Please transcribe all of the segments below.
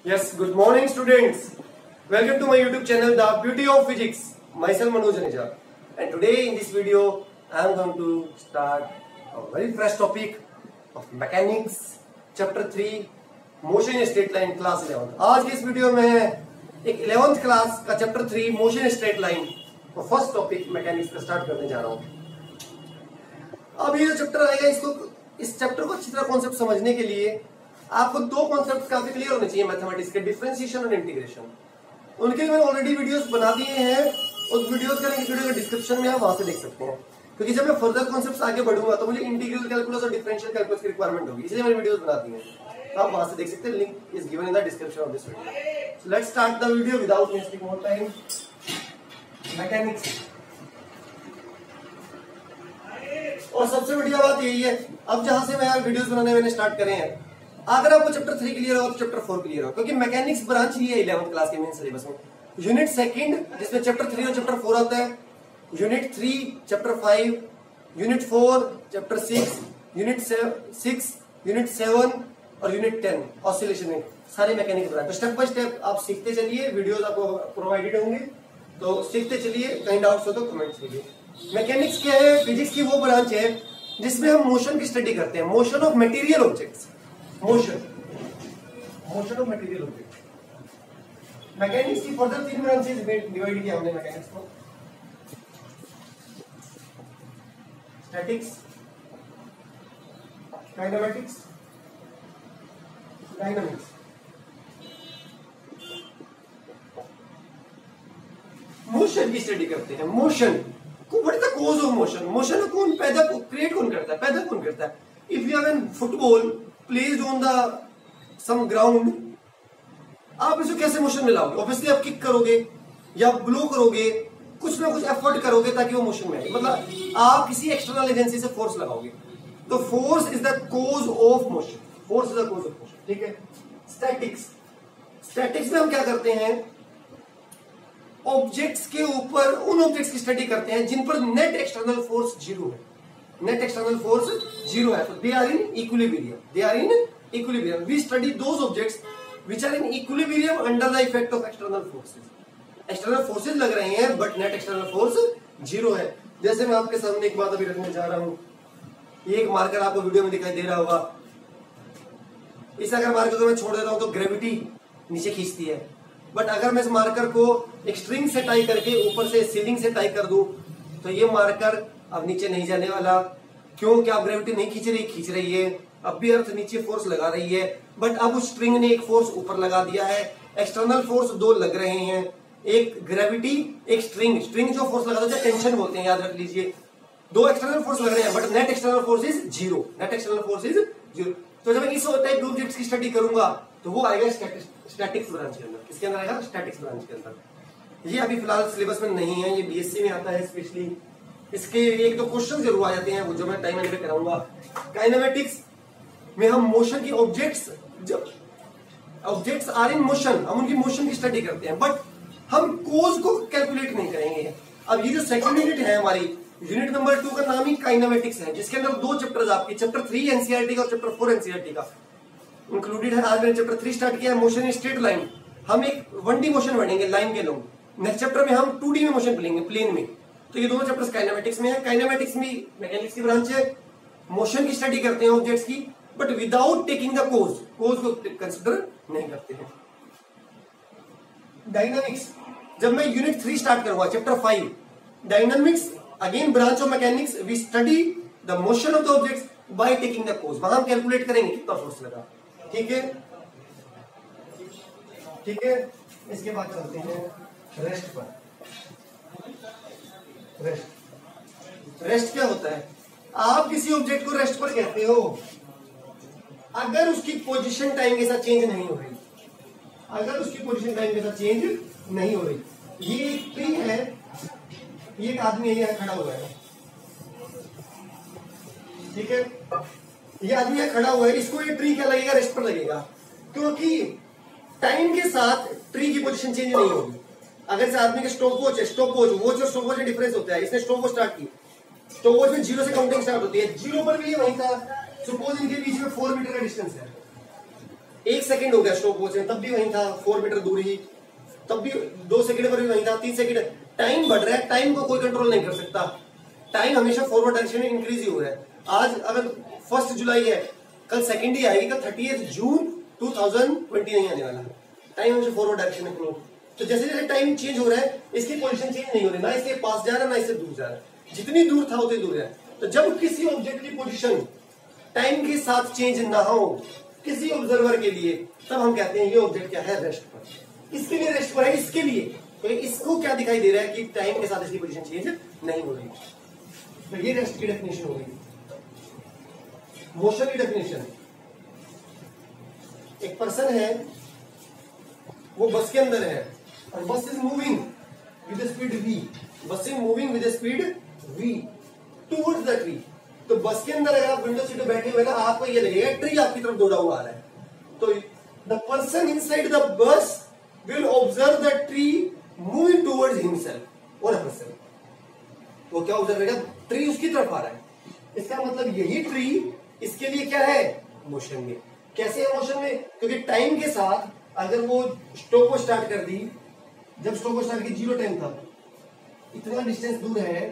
Yes, good morning students. Welcome to my YouTube channel The Beauty of Physics. Myself Manoj Aneja. And today in this video I am going to start a very fresh topic of mechanics chapter 3 motion in straight line class 11. आज की इस video में एक 11th class का chapter 3 motion straight line और first topic mechanics का start करने जा रहा हूं। अब ये जो चैप्टर आएगा इस चैप्टर को अच्छी तरह कॉन्सेप्ट समझने के लिए आपको दो कॉन्सेप्ट काफी क्लियर होने चाहिए मैथमेटिक्स के, डिफरेंशिएशन और इंटीग्रेशन। उनके लिए मैंने ऑलरेडी वीडियोस बना दिए हैं, उस वीडियोस का लिंक वीडियो के डिस्क्रिप्शन में आप वहां से देख सकते हैं। क्योंकि जब मैं फर्दर कॉन्सेप्ट्स आगे बढ़ूंगा तो मुझे इंटीग्रल कैलकुलस और डिफरेंशियल कैलकुलस की रिक्वायरमेंट होगी, इसलिए मैंने वीडियोस बना दी हैं, तो आप वहां से देख सकते हैं। Link is given in the description of this video. So let's start the video without wasting more time. Mechanics और सबसे बढ़िया बात यही है, अब जहां से मैं यार वीडियोस बनाने मैंने स्टार्ट करे हैं, अगर आपको चैप्टर 3 क्लियर हो तो चैप्टर 4 क्लियर हो, क्योंकि मैकेनिक्स ब्रांच ही है 11th क्लास के मेन सिलेबस में। यूनिट सेकंड जिसमें चैप्टर 3 और चैप्टर 4 आता है, unit 3 chapter 5, unit 4 chapter 6, unit 6 unit 7 और यूनिट 10 ऑसिलेशन में सारे मैकेनिक्स ब्रांच। तो स्टेप बाय स्टेप आप सीखते चलिए, वीडियोस आपको प्रोवाइडेड होंगे तो सीखते चलिए। कहीं डाउट्स हो तो कमेंट कीजिए। मैकेनिक्स क्या है? फिजिक्स की वो ब्रांच है जिसमें हम मोशन की स्टडी करते हैं, motion of material objects, motion of material object. Mechanics की फर्दर 3 ब्रांचेस डिवाइड किया हमने मैकेनिक्स को, स्टैटिक्स, काइनेमेटिक्स, डायनामिक्स। मोशन की स्टडी करते हैं। मोशन को what is the cause of motion? Motion कौन पैदा क्रिएट कौन करता है, पैदा कौन करता है? If you have an football placed on the some ground, आप इसे कैसे मोशन में लाओगे? ऑब्वियसली आप किक करोगे या ब्लो करोगे, कुछ ना कुछ एफर्ट करोगे ताकि वो मोशन में आए, मतलब आप किसी एक्सटर्नल एजेंसी से फोर्स लगाओगे। तो force is the cause of motion, force is the cause of motion, ठीक है। स्टैटिक्स, स्टैटिक्स में हम क्या करते हैं? ऑब्जेक्ट्स के ऊपर उन ऑब्जेक्ट्स की स्टडी करते हैं जिन पर नेट एक्सटर्नल फोर्स 0 है, नेट एक्सटर्नल फोर्स 0 है, तो they are in equilibrium, they are in equilibrium. We study those objects which are in equilibrium under the effect of external forces. External forces लग रहे हैं but net external force 0 है। जैसे मैं आपके सामने एक बात अभी रखने जा रहा हूं, ये एक मार्कर आपको वीडियो में दिखाई दे रहा होगा। इस अगर मार्कर को मैं छोड़ देता हूं तो ग्रेविटी नीचे खींचती है, बट अगर मैं इस मार्कर को एक स्ट्रिंग से टाई करके ऊपर से सीलिंग से टाई कर दूं तो ये मार्कर अब नीचे नहीं जाने वाला। क्यों? क्या ग्रेविटी नहीं खींच रही है, अब भी अर्थ नीचे फोर्स लगा रही है, बट अब उस स्ट्रिंग ने एक फोर्स ऊपर लगा दिया है। एक्सटर्नल फोर्स 2 लग रहे हैं, एक ग्रेविटी, एक स्ट्रिंग। स्ट्रिंग जो फोर्स लगाता है टेंशन बोलते हैं, याद रख लीजिए। 2 एक्सटर्नल फोर्स लग रहे हैं but net external force is 0, net external force is 0। तो जब मैं इस टाइप के ऑब्जेक्ट्स की स्टडी करूंगा तो वो आएगा स्टैटिक्स ब्रांच के अंदर। किसके अंदर आएगा? स्टैटिक्स ब्रांच के अंदर। ये अभी फिलहाल सिलेबस में नहीं है, ये बीएससी में आता है स्पेशली। इसके 1-2 क्वेश्चन जरूर आ जाते हैं, वो जो मैं टाइम पे कराऊंगा। काइनेमेटिक्स में हम मोशन की ऑब्जेक्ट्स, जब ऑब्जेक्ट्स आर इन मोशन, हम उनकी मोशन की स्टडी करते हैं, बट हम कोज को कैलकुलेट नहीं करेंगे। अब ये जो सेकंड यूनिट है हमारी, यूनिट नंबर 2 का नाम ही काइनेमेटिक्स है, जिसके अंदर 2 चैप्टर्स आपके, चैप्टर 3 एनसीईआरटी का और चैप्टर 4 एनसीईआरटी का इंक्लूडेड है। आज मैंने चैप्टर 3 स्टार्ट किया है, मोशन इन स्ट्रेट लाइन। हम एक 1D मोशन पढ़ेंगे लाइन के लोग। नेक्स्ट चैप्टर में हम 2D में मोशन पढ़ेंगे प्लेन में। तो ये दोनों चैप्टर्स काइनेमेटिक्स में है। काइनेमेटिक्स में मैकेनिक्स की ब्रांच है, मोशन की स्टडी करते हैं ऑब्जेक्ट्स की, but without taking the cause, cause को कंसिडर नहीं करते हैं। डायनामिक्स, जब मैं यूनिट 3 स्टार्ट करूंगा chapter 5, dynamics again branch of mechanics, we study the motion of the objects by taking the cause. वहां हम कैलकुलेट करेंगे कितना फोर्स लगा, ठीक है, ठीक है। इसके बाद चलते हैं रेस्ट पर। रेस्ट क्या होता है? आप किसी ऑब्जेक्ट को रेस्ट पर कहते हो अगर उसकी पोजीशन टाइम के साथ चेंज नहीं हो रही, अगर उसकी पोजीशन टाइम के साथ चेंज नहीं हो रही। ये एक ट्री है, ये एक आदमी यहां खड़ा हुआ है, ठीक है, ये आदमी यहां खड़ा हुआ है, इसको ये ट्री क्या लगेगा? रेस्ट पर लगेगा, क्योंकि टाइम के साथ ट्री की पोजीशन चेंज नहीं होगी। अगर इस आदमी का स्टॉप वॉच है, स्टॉप वॉच, वॉच और स्टॉप वॉच में डिफरेंस होता है। इसने स्टॉप वॉच स्टार्ट की, स्टॉप वॉच में 0 से काउंटिंग स्टार्ट होती है, 0 पर भी ये वहीं था। सपोज इनके बीच में 4 मीटर का डिस्टेंस है, 1 सेकंड हो गया स्टॉप वॉच में, तब भी वहीं था 4 मीटर दूर ही, तब भी 2 सेकंड पर भी वहीं था, 3 सेकंड। टाइम बढ़ रहा है, टाइम को कोई कंट्रोल नहीं कर सकता, टाइम हमेशा फॉरवर्ड डायरेक्शन में इंक्रीज ही हो रहा है। आज अगर 1 जुलाई है, कल सेकंड ही आएगी, कल 30 जून 2020 नहीं आने वाला। टाइम हमेशा फॉरवर्ड डायरेक्शन में फ्लो। तो जैसे जैसे टाइम चेंज हो रहा है, इसकी पोजीशन चेंज नहीं हो रही, ना इसके पास जा रहा है ना इससे दूर जा रहा है, जितनी दूर था उतनी दूर है। तो जब किसी ऑब्जेक्ट की पोजीशन टाइम के साथ चेंज ना हो किसी ऑब्जर्वर के लिए, तब हम कहते हैं ये ऑब्जेक्ट क्या है, रेस्ट पर। इसके लिए रेस्ट पर है, इसके लिए, तो इसको क्या दिखाई दे रहा है कि टाइम के साथ इसकी पोजीशन चेंज नहीं हो रही। तो ये रेस्ट की डेफिनेशन हो गई। मोशन की डेफिनेशन, एक पर्सन है, वो बस के अंदर है और बस is moving with speed v, बस is moving with speed v towards the tree. तो बस के अंदर अगर आप विंडो सीट पे बैठे हुए ना, आपको ये लगेगा ट्री आपकी तरफ दौड़ा हुआ आ रहा है। तो the person inside the bus will observe the tree moving towards himself और हरसेल्फ। वो क्या ऑब्जर्व करेगा, ट्री उसकी तरफ आ रहा है, इसका मतलब यही ट्री इसके लिए क्या है, मोशन में। कैसे है मोशन में, क्योंकि टाइम के साथ अगर वो स्टॉप को स्टार्ट कर दी, जब स्टॉप को स्टार्ट की 0 टाइम था, इतना डिस्टेंस दूर है,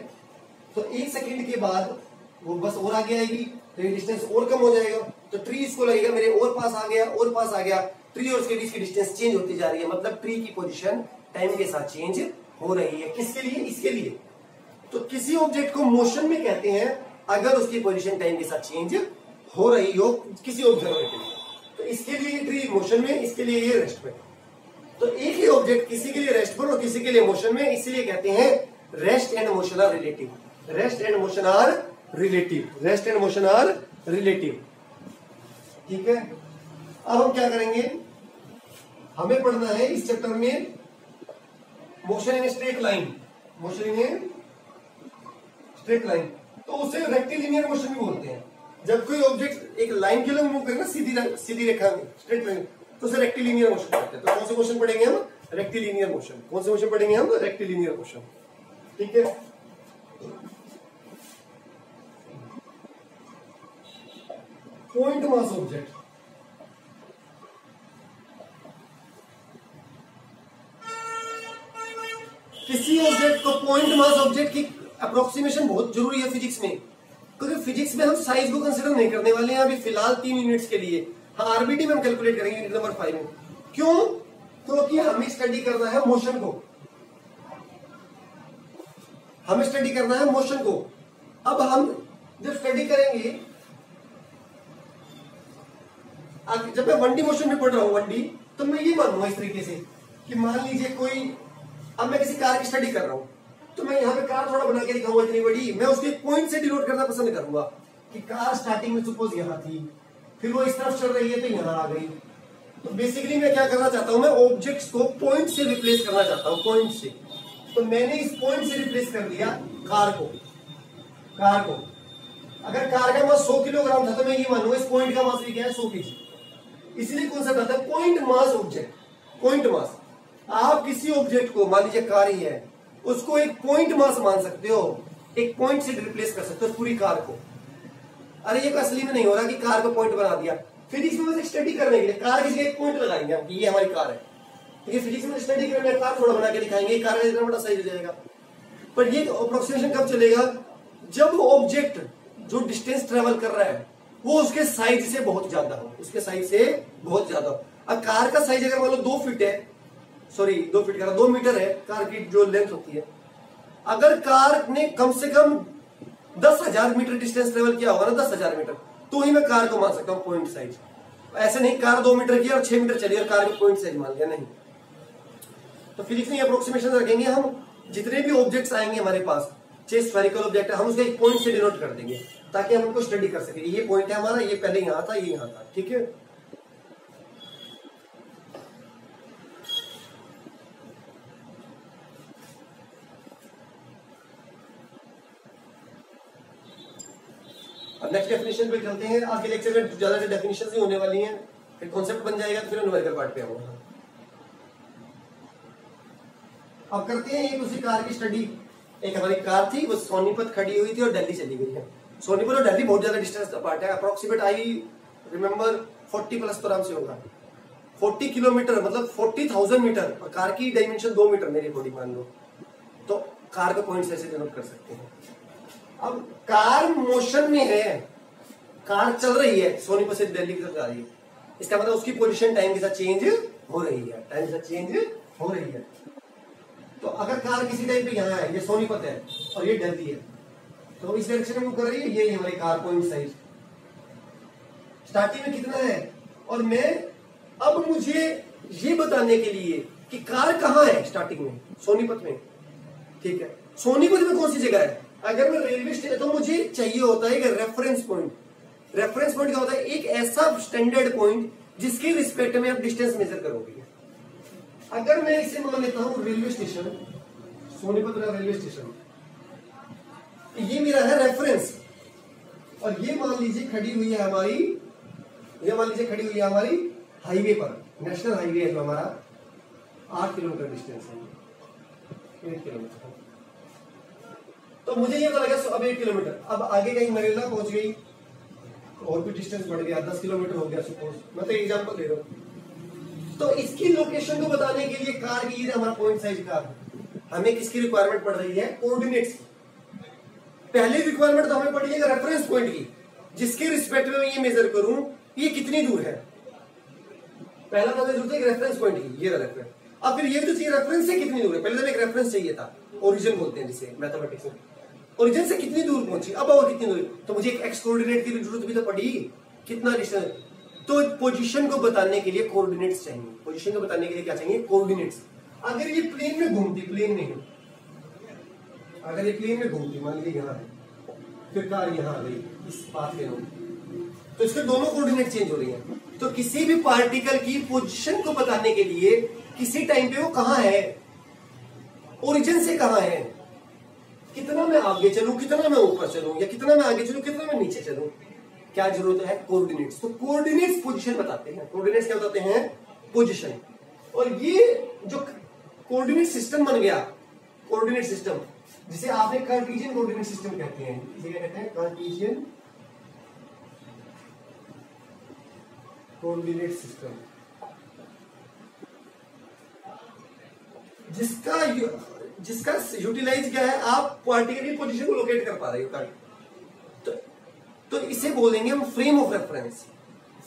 तो 1 सेकंड के बाद वो बस और आगे आएगी, तो ये डिस्टेंस और कम हो जाएगा, तो ट्री इसको लगेगा मेरे और पास आ गया, और पास आ गया, ट्री और उसके बीच की डिस्टेंस चेंज होती जा रही है, मतलब ट्री की पोजीशन टाइम के साथ चेंज हो रही है। किसके लिए, इसके लिए। तो किसी ऑब्जेक्ट को मोशन में कहते हैं अगर उसकी पोजीशन टाइम के साथ चेंज हो रही हो किसी ऑब्जर्वर के लिए। तो इसके लिए ट्री मोशन में, इसके लिए ये रेस्ट में। तो एक ही ऑब्जेक्ट किसी के लिए रेस्ट पर और किसी के लिए मोशन में, इसलिए कहते हैं rest and motion are relative. Rest and motion are relative, rest and motion are relative. ठीक है, अब हम क्या करेंगे, हमें पढ़ना है इस चैप्टर में motion in straight line, motion in straight line. तो उसे रेक्टिलिनियर मोशन भी बोलते हैं। जब कोई ऑब्जेक्ट एक लाइन के लिए मूव करे ना, सीधी रेखा में, स्ट्रेट लाइन, तो उसे रेक्टिलिनियर मोशन कहते हैं। तो कौन से मोशन पढ़ेंगे हम, रेक्टिलिनियर मोशन। कौन से मोशन पढ़ेंगे हम, रेक्टिलिनियर मोशन। ठीक है, पॉइंट मास ऑब्जेक्ट, किसी ऑब्जेक्ट को पॉइंट मास ऑब्जेक्ट की अप्रोक्सीमेशन बहुत जरूरी है फिजिक्स में, क्योंकि फिजिक्स में हम साइज को कंसीडर नहीं करने वाले हैं अभी फिलहाल 3 यूनिट्स के लिए। हाँ, आरबीटी में हम कैलकुलेट करेंगे यूनिट नंबर 5 में। क्यों, क्योंकि हमें स्टडी करना है मोशन को, हमें स्टडी करना है मोशन को। अब हम जब स्टडी करेंगे, जब मैं 1D मोशन में पढ़ रहा हूं 1D, तो मैं ये मानूंगा इस तरीके से कि मान लीजिए कोई, अब मैं किसी कार की स्टडी कर रहा हूं, तो मैं यहाँ पे कार थोड़ा बना के दिखाऊंगा इतनी बड़ी, मैं उसके पॉइंट से डिनोट करना पसंद करूंगा कि कार स्टार्टिंग में सपोज यहाँ थी, फिर वो इस तरफ चल रही है तो यहाँ आ गई। तो बेसिकली मैं क्या करना चाहता हूँ, मैं ऑब्जेक्ट्स को पॉइंट से रिप्लेस करना चाहता हूँ, पॉइंट से। तो मैंने इस पॉइंट से रिप्लेस कर दिया कार को। अगर कार का मास 100 किलोग्राम था, तो मैं ये मानूंगा इस पॉइंट का मास भी क्या है, 100 kg। इसलिए कौन सा आता है, point mass object, point mass. आप किसी ऑब्जेक्ट को, मान लीजिए कार ही है, उसको एक पॉइंट मास मान सकते हो, एक पॉइंट से रिप्लेस कर सकते हो पूरी कार को। अरे ये असली में नहीं हो रहा कि कार को पॉइंट बना दिया, फिजिक्स में बस स्टडी करने के लिए कार किसी एक पॉइंट लगाएंगे हम कि ये हमारी कार है, ठीक है। फिजिक्स में स्टडी करने में कार थोड़ा बना के दिखाएंगे, कार का इतना बड़ा साइज हो जाएगा। पर ये अप्रोक्सीमेशन कब चलेगा, जब ऑब्जेक्ट जो डिस्टेंस ट्रेवल कर रहा है वो उसके साइज से बहुत ज्यादा हो, उसके साइज से बहुत ज्यादा हो। अब कार का साइज अगर मान लो 2 फीट है, सॉरी 2 फीट का 2 मीटर है कार की जो लेंथ होती है, अगर कार ने कम से कम 10,000 मीटर डिस्टेंस ट्रेवल किया होगा ना, 10,000 मीटर, तो ही मैं कार को मान सकता हूँ पॉइंट साइज। ऐसे नहीं कार 2 मीटर की और 6 मीटर चली और कार को पॉइंट साइज मान लिया, नहीं। तो फिजिक्स में अप्रोक्सीमेशन रखेंगे हम, जितने भी ऑब्जेक्ट्स आएंगे हमारे पास, चाहे स्फेरिकल ऑब्जेक्ट है, हम उसको एक पॉइंट से डिनोट कर देंगे ताकि हम उनको स्टडी कर सके। ये पॉइंट है हमारा, ये पहले यहाँ था, ये यहाँ था, ठीक है। अब नेक्स्ट डेफिनेशन पे चलते हैं। आज के लेक्चर में ज्यादा डेफिनेशन ही होने वाली हैं, फिर कॉन्सेप्ट बन जाएगा, फिर न्यूमेरिकल पार्ट पे आऊंगा। अब करते हैं एक उसी कार की स्टडी। एक हमारी कार थी, वो सोनीपत खड़ी हुई थी और दिल्ली चली गई है। सोनीपत और दिल्ली बहुत ज्यादा डिस्टेंस अपार्ट है, अप्रोक्सीमेट आई रिमेंबर 40+ तो आराम से होगा, 40 किलोमीटर मतलब 40,000 मीटर, और कार की डायमेंशन 2 मीटर मेरी बॉडी मान लो, तो कार का पॉइंट्स ऐसे डिनोट कर सकते हैं। अब कार मोशन में है, कार चल रही है, सोनीपत से दिल्ली की तरफ जा रही है, इसका मतलब उसकी पोजीशन टाइम के साथ चेंज हो रही है, टाइम के साथ चेंज हो रही है। तो अगर कार किसी टाइम पे यहाँ है, ये सोनीपत है और ये दिल्ली है, तो इस डायरेक्शन में मूव कर रही है, ये हमारी कार पॉइंट साइज स्टार्टिंग में कितना है, और मैं अब मुझे ये बताने के लिए कि कार कहाँ है स्टार्टिंग में, सोनीपत में, ठीक है, सोनीपत में कौन सी जगह है, अगर मैं रेलवे स्टेशन, तो मुझे चाहिए होता है कि रेफरेंस पॉइंट। रेफरेंस पॉइंट क्या होता है, एक ऐसा स्टैंडर्ड पॉइंट जिसके रिस्पेक्ट में आप डिस्टेंस मेजर करोगे। अगर मैं इसे मान लेता हूं रेलवे स्टेशन, सोनीपत का रेलवे स्टेशन, ये मेरा है रेफरेंस, और ये मान लीजिए खड़ी हुई है हमारी, ये मान लीजिए खड़ी हुई है हमारी हाईवे पर, नेशनल हाईवे है जो हमारा 8 किलोमीटर डिस्टेंस है, 8 किलोमीटर। तो मुझे ये पता लगा अब 8 किलोमीटर, अब आगे कहीं नरेला पहुंच गई, और भी डिस्टेंस बढ़ गया, 10 किलोमीटर हो गया सपोज, मैं तो एग्जांपल दे रहा हूं। तो इसकी लोकेशन को बताने के लिए कार की, हमारा पॉइंट साइज कार, हमें किसकी रिक्वायरमेंट पड़ रही है, कोऑर्डिनेट्स। पहली रिक्वायरमेंट तो हमें पड़ी है रेफरेंस पॉइंट की, जिसके रिस्पेक्ट में मैं ये मेजर करूं ये कितनी दूर है। पहला तो हमें जरूरत है रेफरेंस पॉइंट की, ये रेफरेंस। अब फिर ये तो चाहिए रेफरेंस से कितनी दूर है, पहले तो एक रेफरेंस चाहिए था, ओरिजिन बोलते हैं जिसे मैथमेटिक्स में, ओरिजिन से कितनी दूर पहुंची, अब और कितनी दूर, तो मुझे एक एक्स कोऑर्डिनेट की भी जरूरत भी तो पड़ी, कितना डिस्टेंस। तो पोजीशन को बताने के लिए कोऑर्डिनेट्स चाहिए, पोजीशन को बताने के लिए क्या चाहिए, कोऑर्डिनेट्स। अगर ये प्लेन में घूमती, प्लेन में है, अगर ये प्लेन में घूमती, मान लीजिए यहाँ है, फिर कार यहाँ आ गई इस पाथ के लोग, तो इसके दोनों कोऑर्डिनेट चेंज हो रही हैं। तो किसी भी पार्टिकल की पोजीशन को बताने के लिए किसी टाइम पे वो कहां है, ओरिजिन से कहां है, कितना मैं आगे चलूं, कितना मैं ऊपर चलूं, या कितना मैं आगे चलूं, कितना मैं नीचे चलूं, क्या जरूरत है, कोऑर्डिनेट्स। तो कोऑर्डिनेट्स पोजीशन बताते हैं, कोऑर्डिनेट्स क्या बताते हैं, पोजीशन। और ये जो कोऑर्डिनेट सिस्टम बन गया, कोऑर्डिनेट सिस्टम जिसे आपने कार्टेशियन कोऑर्डिनेट सिस्टम कहते हैं, इसे क्या कहते हैं, कार्टेशियन कोऑर्डिनेट सिस्टम, जिसका यूटिलाइज क्या है, आप पार्टिकल की पोजीशन को लोकेट कर पा रहे हो। तो इसे बोलेंगे हम frame of reference.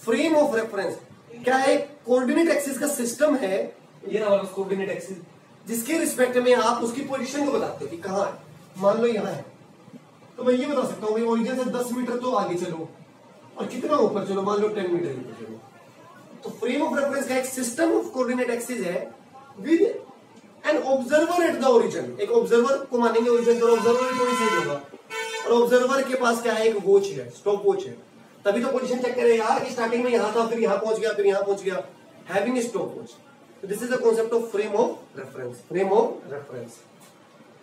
Frame of reference क्या है, कोऑर्डिनेट एक्सिस का सिस्टम है, ये हमारा कोऑर्डिनेट एक्सिस, जिसके रिस्पेक्ट में आप उसकी पोजीशन को बताते हो कि कहां है। मान लो यहां है, तो मैं ये बता सकता हूं ओरिजिन से 10 मीटर तो आगे चलो, और कितना ऊपर चलो, मान लो 10 मीटर ऊपर चलो। तो फ्रेम ऑफ रेफरेंस का एक सिस्टम ऑफ कोऑर्डिनेट एक्सिस है with an observer at the origin. एक ऑब्जर्वर को मानेंगे ओरिजिन, तो ऑब्जर्वर भी थोड़ी सही होगा, और ऑब्जर्वर के पास क्या है, एक वॉच है, स्टॉप वॉच है, तभी तो पोजीशन चेक करे यार कि स्टार्टिंग में यहां था, फिर यहां पहुंच गया, फिर यहां पहुंच गया, हैविंग ए स्टॉप वॉच। तो this is the concept of frame of reference, frame of reference.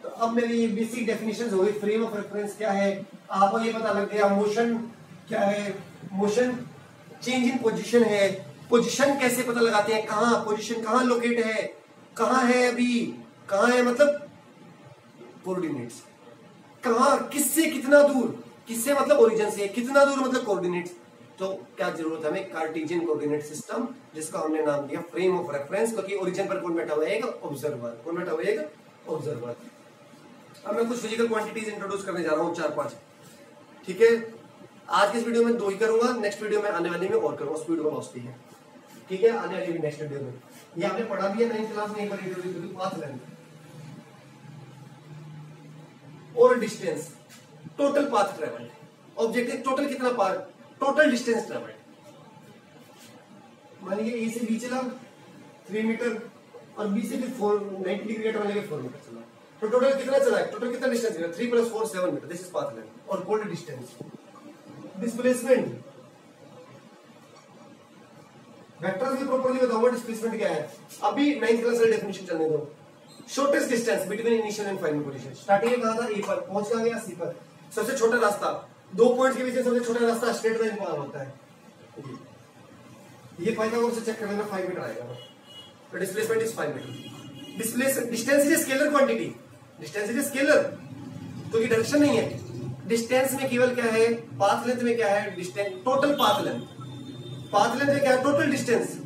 तो अब मेरी ये बेसिक डेफिनेशन हो गई, फ्रेम ऑफ रेफरेंस क्या है, आपको ये पता लग गया, मोशन क्या है, मोशन चेंज इन पोजीशन है, पोजीशन कैसे पता लगाते हैं, कहां पोजीशन, कहां लोकेट है, कहां है अभी, कहां है मतलब कोऑर्डिनेट्स, कहां किससे कितना दूर, किससे मतलब ओरिजिन से कितना दूर मतलब कोऑर्डिनेट्स। तो क्या जरूरत है हमें, कार्टेशियन कोऑर्डिनेट सिस्टम, जिसका हमने नाम दिया फ्रेम ऑफ रेफरेंस, क्योंकि ओरिजिन पर कौन बैठा हुआ है, एक ऑब्जर्वर, कौन बैठा हुआ है, एक ऑब्जर्वर। अब मैं कुछ फिजिकल क्वांटिटीज इंट्रोड्यूस करने जा रहा हूं, 4-5, ठीक है। आज के इस वीडियो में 2 ही करूंगा, नेक्स्ट वीडियो में आने वाली में और करूंगा, स्पीड ऑफ वेलोसिटी है, ठीक है, आने वाली नेक्स्ट वीडियो में। ये आपने पढ़ा भी है 9th क्लास में, एक बार इंट्रोड्यूस, पाथ लेंथ और distance, total path travelled, objective total कितना पाथ, टोटल डिस्टेंस ट्रेवल्ड। मानिए ए से बी चला 3 मीटर, और बी से फिर 90 डिग्री कट वाले 4 मीटर चला, तो टोटल कितना चला है, टोटल कितना डिस्टेंस है, 3 + 4 7 metre, this is path length. और कोल्ड डिस्टेंस, डिस्प्लेसमेंट, वेक्टर्स भी प्रॉपर्ली बताओ, डिस्प्लेसमेंट क्या है, अभी 9th क्लास वाली डेफिनेशन चलने दो। Shortest distance between initial and final position, starting में कहां था, ए पर, पहुंच कहां गया, सी पर। सबसे छोटा रास्ता, 2 पॉइंट्स के बीच में सबसे छोटा रास्ता स्ट्रेट लाइन पार होता है, ये पाइथागोरस से चेक कर लेना, 5 मीटर आएगा। तो displacement is 5 metre. Distance is scalar quantity, distance is scalar, क्योंकि डायरेक्शन नहीं है। डिस्टेंस में केवल क्या है, पाथ लेंथ में क्या है, distance, total path length, path length में क्या है, टोटल डिस्टेंस,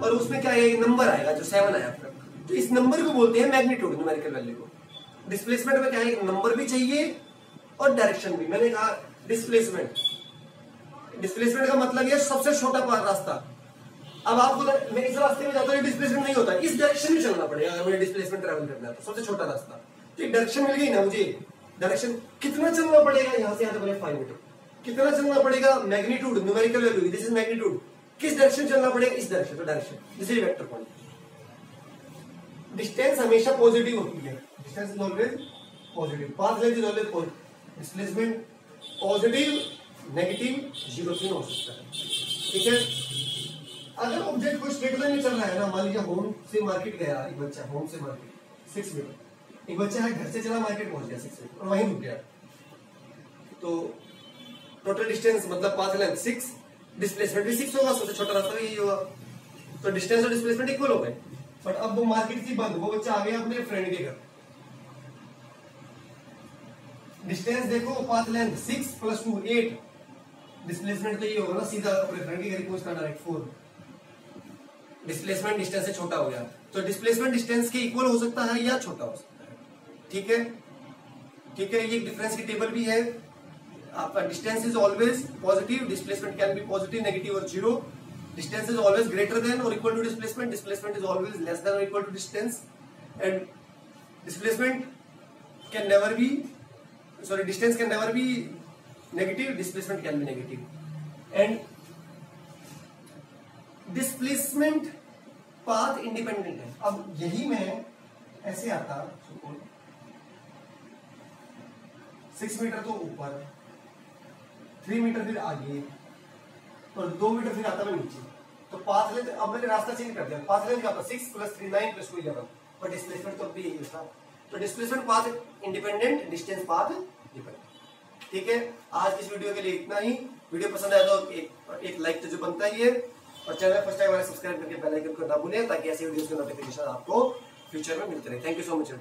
और उसमें क्या आएगा, नंबर आएगा जो 7 आया आपका, तो इस नंबर को बोलते हैं मैग्नीट्यूड, न्यूमेरिकल वैल्यू को। डिस्प्लेसमेंट में क्या है, नंबर भी चाहिए और डायरेक्शन भी। मैंने कहा डिस्प्लेसमेंट का मतलब है सबसे छोटा रास्ता। अब आपको मैं इस रास्ते में जाता हूँ, डिस्प्लेसमेंट नहीं होता, इस डायरेक्शन में चलना पड़ेगा अगर मुझे डिस्प्लेसमेंट ट्रैवल करना है तो सबसे छोटा रास्ता। तो एक डायरेक्शन मिल गई ना मुझे, डायरेक्शन कितना चलना पड़ेगा, यहां से यहां तक 5 मीटर कितना चलना पड़ेगा, magnitude numerical value, this is magnitude, किस डायरेक्शन चलना पड़ेगा, इस डायरेक्शन, तो direction this is vector point. Distance हमेशा पॉजिटिव होती है, distance is always positive, path length is always positive, displacement positive negative zero तीन हो सकता है। ठीक है, अगर ऑब्जेक्ट कोई स्ट्रेट लाइन में चल रहा है ना, मान लीजिए होम से मार्केट गया एक बच्चा, होम से मार्केट 6 मीटर, एक बच्चा है घर से चला मार्केट पहुंच गया 6 मीटर और वहीं रुक गया, तो टोटल डिस्टेंस मतलब पाथ लेंथ 6, डिस्प्लेसमेंट भी 6 होगा, सबसे छोटा रास्ता भी यही होगा, तो डिस्टेंस और डिस्प्लेसमेंट इक्वल हो गए। बट अब वो मार्केट थी बंद, वो बच्चा आ गया अपने फ्रेंड के घर, डिस्टेंस देखो पाथ लेंथ 6 + 2 8, डिस्प्लेसमेंट तो ये होगा ना, सीधा अपने फ्रेंड के घर पहुंचना डायरेक्ट 4, डिस्प्लेसमेंट डिस्टेंस से छोटा हो गया, तो डिस्प्लेसमेंट डिस्टेंस के इक्वल हो सकता है या छोटा हो सकता है। ठीक है, ठीक है, ये डिफरेंस की टेबल भी है आपका। Distance is always positive, displacement can be positive negative और zero, distance is always greater than और equal to displacement, displacement is always less than और equal to distance, and displacement can never be distance can never be negative, displacement can be negative, and displacement path independent है। अब यही मैं ऐसे आता 6 metre तो ऊपर, 3 मीटर फिर आगे और 2 मीटर फिर आता मैं नीचे, तो पाथ लेंथ, अब मैंने रास्ता चेंज कर दिया, पाथ लेंथ क्या था 6 + 3 9 + 2 11, पर डिस्प्लेसमेंट तो भी यही था, तो displacement path independent, distance path dependent. ठीक है, आज इस वीडियो के लिए इतना ही। वीडियो पसंद आया तो एक लाइक तो जो बनता ही है, और चैनल फर्स्ट टाइम वाले सब्सक्राइब करके बेल आइकन को ना भूलें ताकि ऐसे वीडियोस के नोटिफिकेशन आपको फ्यूचर में मिलते रहे। Thank you so much.